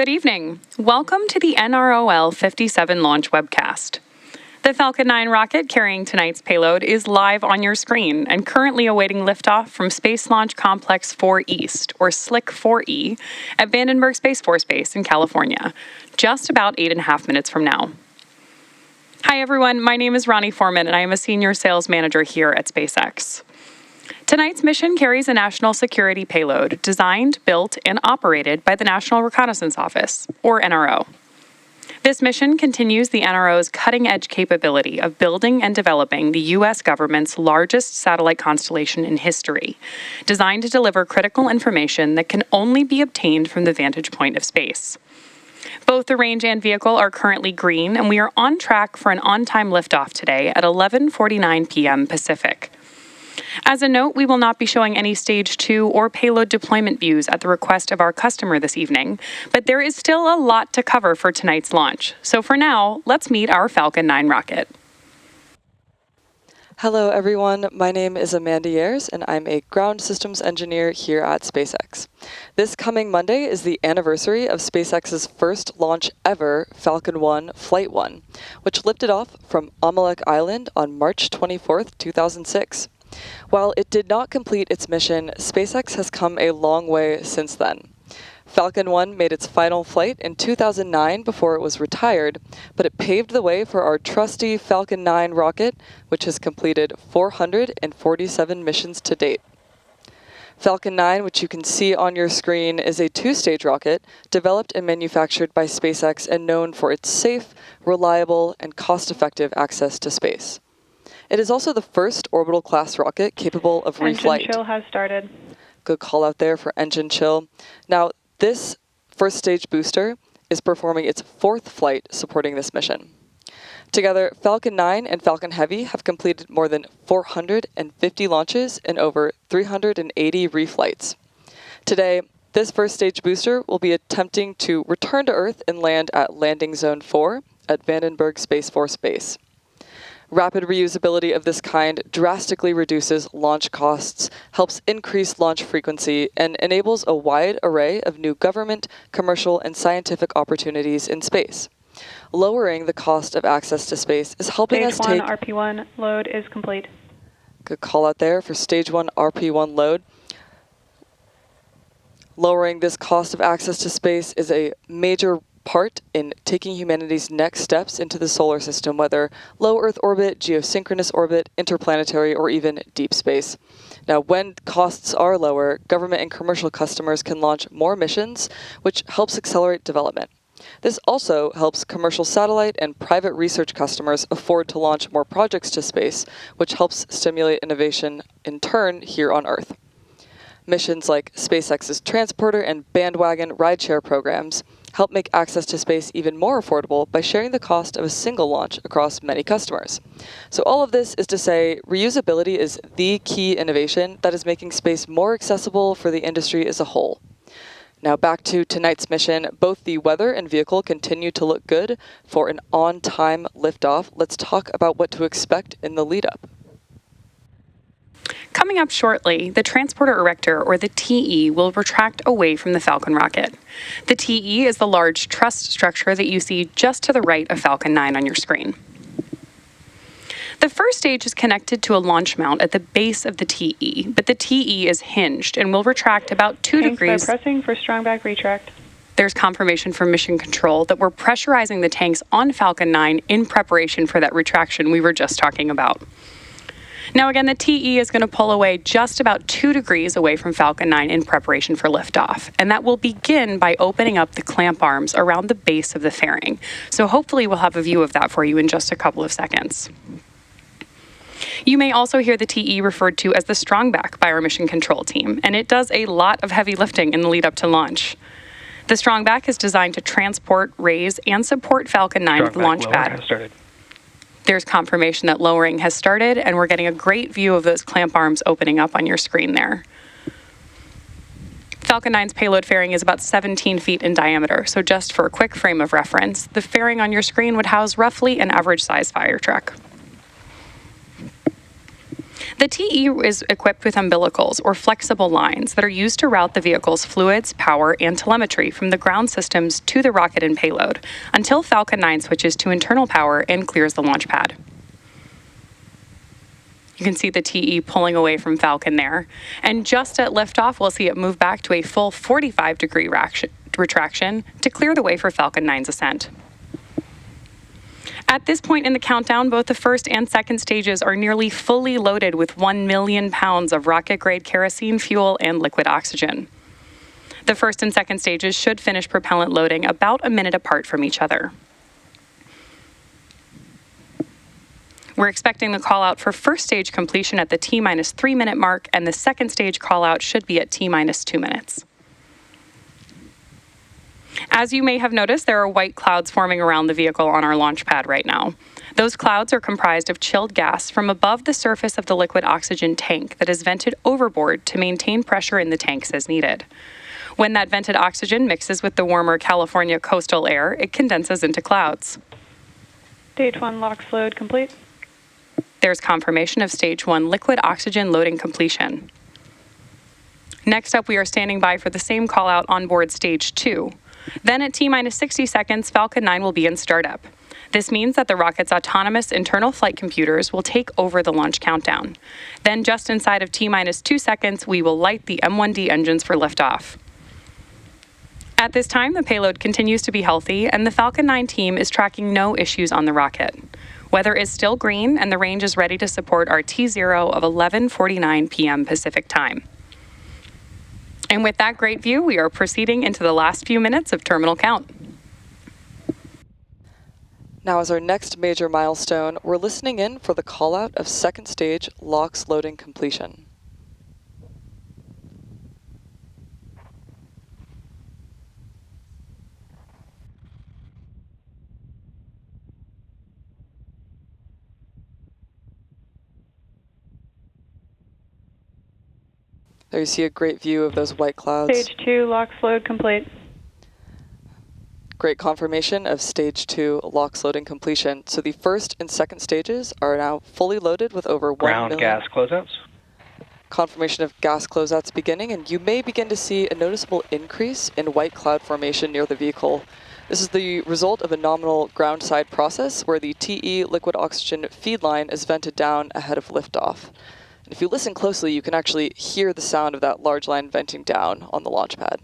Good evening. Welcome to the NROL-57 launch webcast. The Falcon 9 rocket carrying tonight's payload is live on your screen and currently awaiting liftoff from Space Launch Complex 4 East, or SLIC 4E, at Vandenberg Space Force Base in California, just about 8.5 minutes from now. Hi everyone, my name is Ronnie Foreman and I am a Senior Sales Manager here at SpaceX. Tonight's mission carries a national security payload designed, built, and operated by the National Reconnaissance Office, or NRO. This mission continues the NRO's cutting-edge capability of building and developing the U.S. government's largest satellite constellation in history, designed to deliver critical information that can only be obtained from the vantage point of space. Both the range and vehicle are currently green, and we are on track for an on-time liftoff today at 11:49 p.m. Pacific. As a note, we will not be showing any Stage 2 or payload deployment views at the request of our customer this evening, but there is still a lot to cover for tonight's launch. So for now, let's meet our Falcon 9 rocket. Hello everyone, my name is Amanda Yers and I'm a ground systems engineer here at SpaceX. This coming Monday is the anniversary of SpaceX's first launch ever, Falcon 1 Flight 1, which lifted off from Amalek Island on March 24th, 2006. While it did not complete its mission, SpaceX has come a long way since then. Falcon 1 made its final flight in 2009 before it was retired, but it paved the way for our trusty Falcon 9 rocket, which has completed 447 missions to date. Falcon 9, which you can see on your screen, is a two-stage rocket developed and manufactured by SpaceX and known for its safe, reliable, and cost-effective access to space. It is also the first orbital-class rocket capable of reflight. Engine chill has started. Good call out there for engine chill. Now, this first stage booster is performing its fourth flight supporting this mission. Together, Falcon 9 and Falcon Heavy have completed more than 450 launches and over 380 reflights. Today, this first stage booster will be attempting to return to Earth and land at Landing Zone 4 at Vandenberg Space Force Base. Rapid reusability of this kind drastically reduces launch costs, helps increase launch frequency, and enables a wide array of new government, commercial, and scientific opportunities in space. Lowering the cost of access to space is helping us take... Stage 1 RP1 load is complete. Good call out there for Stage 1 RP1 load. Lowering this cost of access to space is a major part in taking humanity's next steps into the solar system, whether low Earth orbit, geosynchronous orbit, interplanetary, or even deep space. Now, when costs are lower, government and commercial customers can launch more missions, which helps accelerate development. This also helps commercial satellite and private research customers afford to launch more projects to space, which helps stimulate innovation in turn here on Earth. Missions like SpaceX's Transporter and Bandwagon rideshare programs help make access to space even more affordable by sharing the cost of a single launch across many customers. So all of this is to say, reusability is the key innovation that is making space more accessible for the industry as a whole. Now back to tonight's mission. Both the weather and vehicle continue to look good for an on-time liftoff. Let's talk about what to expect in the lead-up. Coming up shortly, the Transporter Erector, or the TE, will retract away from the Falcon rocket. The TE is the large truss structure that you see just to the right of Falcon 9 on your screen. The first stage is connected to a launch mount at the base of the TE, but the TE is hinged and will retract about 2 degrees. By pressing for strong back retract. There's confirmation from Mission Control that we're pressurizing the tanks on Falcon 9 in preparation for that retraction we were just talking about. Now again, the TE is going to pull away just about 2 degrees away from Falcon 9 in preparation for liftoff, and that will begin by opening up the clamp arms around the base of the fairing. So hopefully we'll have a view of that for you in just a couple of seconds. You may also hear the TE referred to as the strongback by our mission control team, and it does a lot of heavy lifting in the lead up to launch. The strongback is designed to transport, raise, and support Falcon 9 to the launch pad. There's confirmation that lowering has started, and we're getting a great view of those clamp arms opening up on your screen there. Falcon 9's payload fairing is about 17 feet in diameter, so just for a quick frame of reference, the fairing on your screen would house roughly an average-sized fire truck. The TE is equipped with umbilicals, or flexible lines, that are used to route the vehicle's fluids, power, and telemetry from the ground systems to the rocket and payload, until Falcon 9 switches to internal power and clears the launch pad. You can see the TE pulling away from Falcon there. And just at liftoff, we'll see it move back to a full 45-degree retraction to clear the way for Falcon 9's ascent. At this point in the countdown, both the first and second stages are nearly fully loaded with 1 million pounds of rocket-grade kerosene fuel and liquid oxygen. The first and second stages should finish propellant loading about a minute apart from each other. We're expecting the call-out for first stage completion at the T-minus 3-minute mark, and the second stage call-out should be at T-minus 2 minutes. As you may have noticed, there are white clouds forming around the vehicle on our launch pad right now. Those clouds are comprised of chilled gas from above the surface of the liquid oxygen tank that is vented overboard to maintain pressure in the tanks as needed. When that vented oxygen mixes with the warmer California coastal air, it condenses into clouds. Stage 1 LOX load complete. There's confirmation of Stage 1 liquid oxygen loading completion. Next up, we are standing by for the same call-out on board Stage 2. Then at T-minus 60 seconds, Falcon 9 will be in startup. This means that the rocket's autonomous internal flight computers will take over the launch countdown. Then just inside of T-minus 2 seconds, we will light the M1D engines for liftoff. At this time, the payload continues to be healthy, and the Falcon 9 team is tracking no issues on the rocket. Weather is still green, and the range is ready to support our T0 of 11:49 p.m. Pacific time. And with that great view, we are proceeding into the last few minutes of terminal count. Now, as our next major milestone, we're listening in for the call-out of second stage LOX loading completion. There you see a great view of those white clouds. Stage 2 LOX load complete. Great confirmation of Stage 2 LOX loading completion. So the first and second stages are now fully loaded with over 1 ground million. gas closeouts. Confirmation of gas closeouts beginning, and you may begin to see a noticeable increase in white cloud formation near the vehicle. This is the result of a nominal ground side process where the TE liquid oxygen feed line is vented down ahead of liftoff. If you listen closely, you can actually hear the sound of that large line venting down on the launch pad.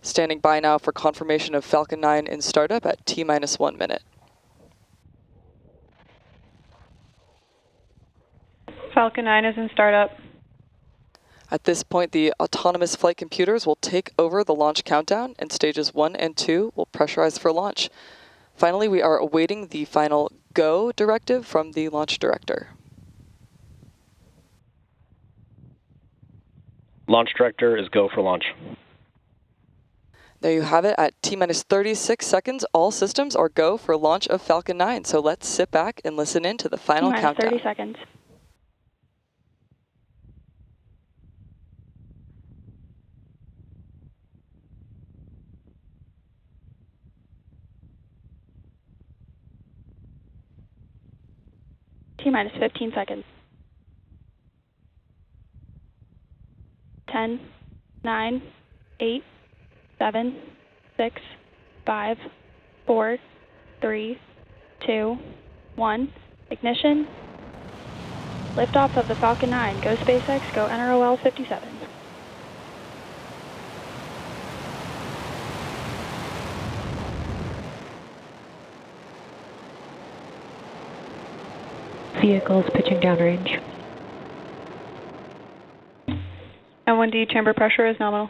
Standing by now for confirmation of Falcon 9 in startup at T-minus 1 minute. Falcon 9 is in startup. At this point, the autonomous flight computers will take over the launch countdown, and stages 1 and 2 will pressurize for launch. Finally, we are awaiting the final go directive from the launch director. Launch director is go for launch. There you have it. At T-minus 36 seconds, all systems are go for launch of Falcon 9. So let's sit back and listen in to the final countdown. 30 seconds. T-minus 15 seconds. 10, 9, 8, 7, 6, 5, 4, 3, 2, 1. Ignition. Liftoff of the Falcon 9. Go SpaceX, go NROL-57. Vehicles pitching downrange. M1D chamber pressure is nominal.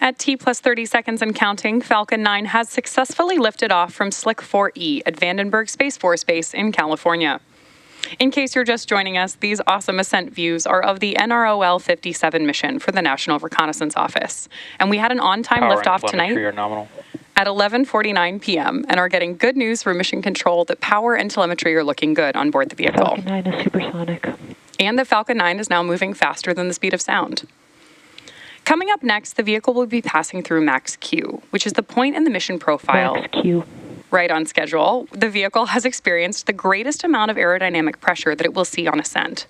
At T plus 30 seconds and counting, Falcon 9 has successfully lifted off from Slick 4E at Vandenberg Space Force Base in California. In case you're just joining us, these awesome ascent views are of the NROL-57 mission for the National Reconnaissance Office. And we had an on-time liftoff tonight at 11:49 p.m. and are getting good news for mission control that power and telemetry are looking good on board the vehicle. Falcon 9 is supersonic. And the Falcon 9 is now moving faster than the speed of sound. Coming up next, the vehicle will be passing through Max Q, which is the point in the mission profile. Max Q. Right on schedule. The vehicle has experienced the greatest amount of aerodynamic pressure that it will see on ascent.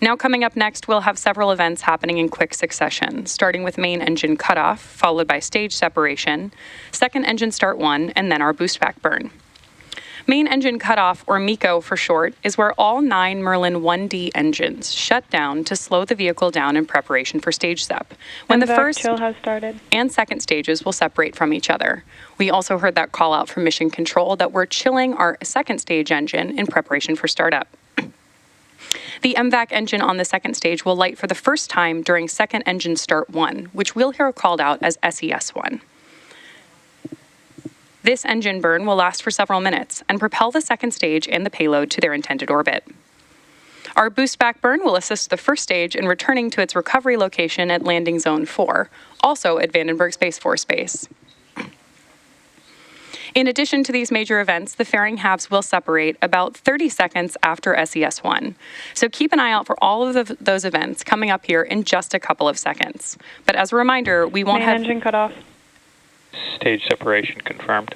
Now coming up next, we'll have several events happening in quick succession, starting with main engine cutoff, followed by stage separation, second engine start 1, and then our boost back burn. Main engine cutoff, or MECO for short, is where all 9 Merlin 1D engines shut down to slow the vehicle down in preparation for stage sep, when the first chill has started and second stages will separate from each other. We also heard that call out from Mission Control that we're chilling our second stage engine in preparation for startup. The MVAC engine on the second stage will light for the first time during second engine start 1, which we'll hear called out as SES1. This engine burn will last for several minutes and propel the second stage and the payload to their intended orbit. Our boost back burn will assist the first stage in returning to its recovery location at landing zone 4, also at Vandenberg Space Force Base. In addition to these major events, the fairing halves will separate about 30 seconds after SES1. So keep an eye out for all of those events coming up here in just a couple of seconds. But as a reminder, we won't have... Main engine cutoff. Stage separation confirmed.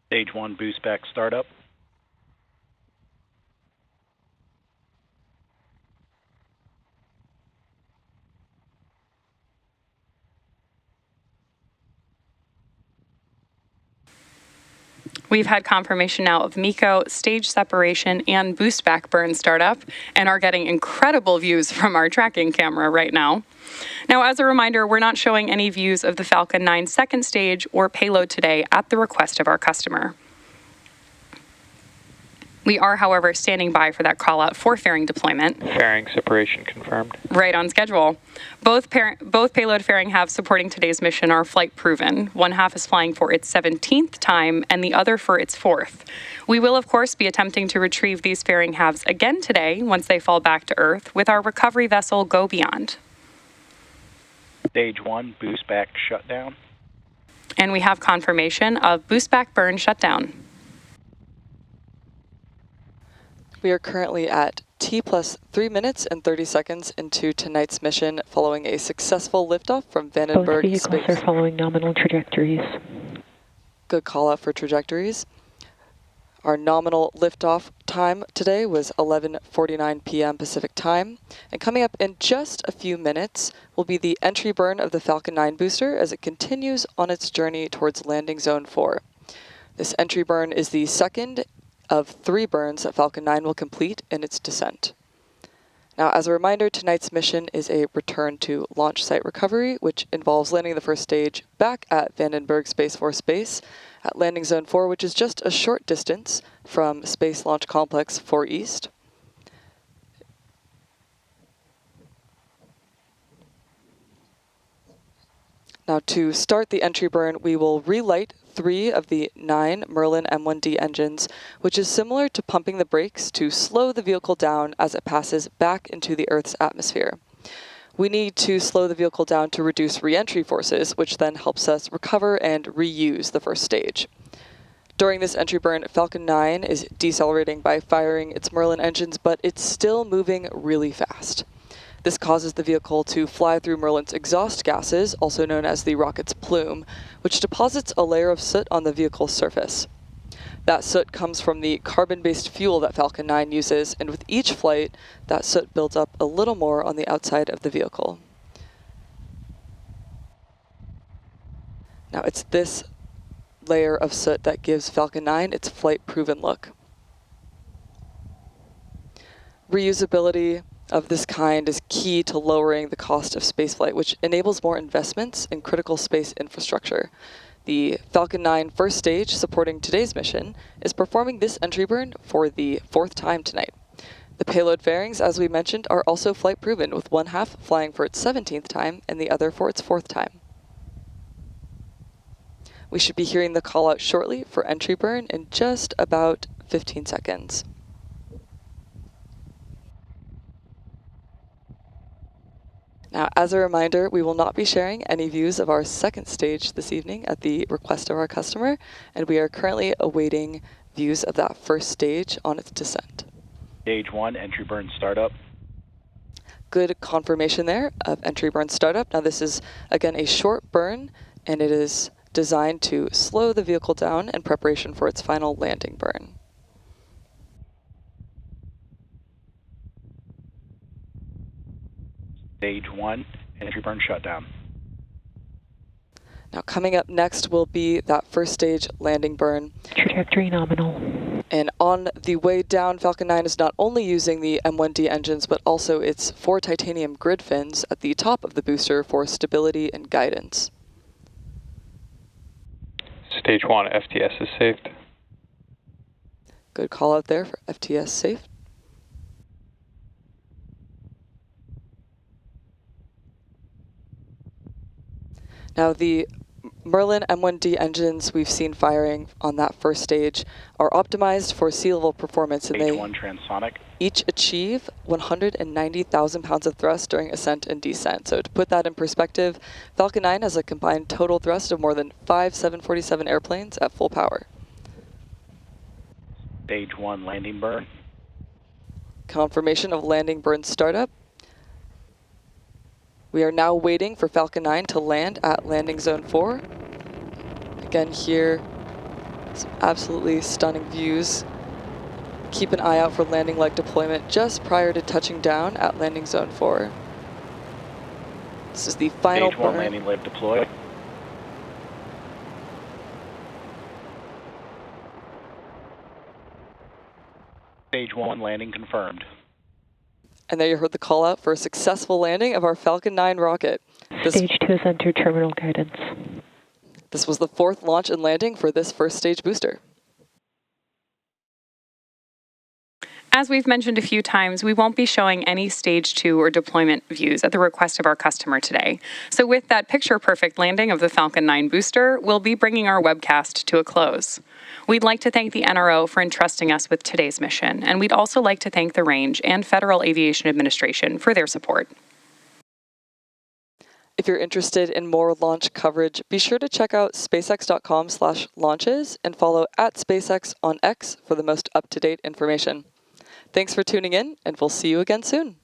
Stage 1 boost back startup. We've had confirmation now of MECO, stage separation, and boost back burn startup, and are getting incredible views from our tracking camera right now. Now, as a reminder, we're not showing any views of the Falcon 9 second stage or payload today at the request of our customer. We are, however, standing by for that call out for fairing deployment. Fairing separation confirmed. Right on schedule. Both payload fairing halves supporting today's mission are flight proven. One half is flying for its 17th time and the other for its 4th. We will, of course, be attempting to retrieve these fairing halves again today once they fall back to Earth with our recovery vessel Go Beyond. Stage 1 boost back shutdown. And we have confirmation of boost back burn shutdown. We are currently at T plus 3 minutes and 30 seconds into tonight's mission following a successful liftoff from Both Vandenberg vehicles Space. are following nominal trajectories. Good call out for trajectories. Our nominal liftoff time today was 11:49 p.m. Pacific time. And coming up in just a few minutes will be the entry burn of the Falcon 9 booster as it continues on its journey towards landing zone 4. This entry burn is the second of 3 burns that Falcon 9 will complete in its descent. Now, as a reminder, tonight's mission is a return to launch site recovery, which involves landing the first stage back at Vandenberg Space Force Base at landing zone 4, which is just a short distance from Space Launch Complex 4 East. Now, to start the entry burn, we will relight 3 of the 9 Merlin M1D engines, which is similar to pumping the brakes to slow the vehicle down as it passes back into the Earth's atmosphere. We need to slow the vehicle down to reduce re-entry forces, which then helps us recover and reuse the first stage. During this entry burn, Falcon 9 is decelerating by firing its Merlin engines, but it's still moving really fast. This causes the vehicle to fly through Merlin's exhaust gases, also known as the rocket's plume, which deposits a layer of soot on the vehicle's surface. That soot comes from the carbon-based fuel that Falcon 9 uses, and with each flight, that soot builds up a little more on the outside of the vehicle. Now, it's this layer of soot that gives Falcon 9 its flight-proven look. Reusability of this kind is key to lowering the cost of spaceflight, which enables more investments in critical space infrastructure. The Falcon 9 first stage, supporting today's mission, is performing this entry burn for the 4th time tonight. The payload fairings, as we mentioned, are also flight proven, with one half flying for its 17th time and the other for its 4th time. We should be hearing the call out shortly for entry burn in just about 15 seconds. Now, as a reminder, we will not be sharing any views of our second stage this evening at the request of our customer, and we are currently awaiting views of that first stage on its descent. Stage 1, entry burn startup. Good confirmation there of entry burn startup. Now this is, again, a short burn, and it is designed to slow the vehicle down in preparation for its final landing burn. Stage 1, entry burn shutdown. Now coming up next will be that first stage landing burn. Trajectory nominal. And on the way down, Falcon 9 is not only using the M1D engines, but also its 4 titanium grid fins at the top of the booster for stability and guidance. Stage 1, FTS is saved. Good call out there for FTS safe. Now the Merlin M1D engines we've seen firing on that first stage are optimized for sea level performance, and Stage they 1, transonic. each achieve 190,000 pounds of thrust during ascent and descent. So to put that in perspective, Falcon 9 has a combined total thrust of more than 5 747 airplanes at full power. Stage 1, landing burn. Confirmation of landing burn startup. We are now waiting for Falcon 9 to land at landing zone 4. Again here, some absolutely stunning views. Keep an eye out for landing leg deployment just prior to touching down at landing zone 4. This is the final Stage 1, burn. landing leg deploy. Stage 1, landing confirmed. And there you heard the call out for a successful landing of our Falcon 9 rocket. Stage 2 has entered terminal guidance. This was the 4th launch and landing for this first stage booster. As we've mentioned a few times, we won't be showing any Stage 2 or deployment views at the request of our customer today. So with that picture-perfect landing of the Falcon 9 booster, we'll be bringing our webcast to a close. We'd like to thank the NRO for entrusting us with today's mission, and we'd also like to thank the Range and Federal Aviation Administration for their support. If you're interested in more launch coverage, be sure to check out spacex.com/launches and follow @SpaceX on X for the most up-to-date information. Thanks for tuning in, and we'll see you again soon.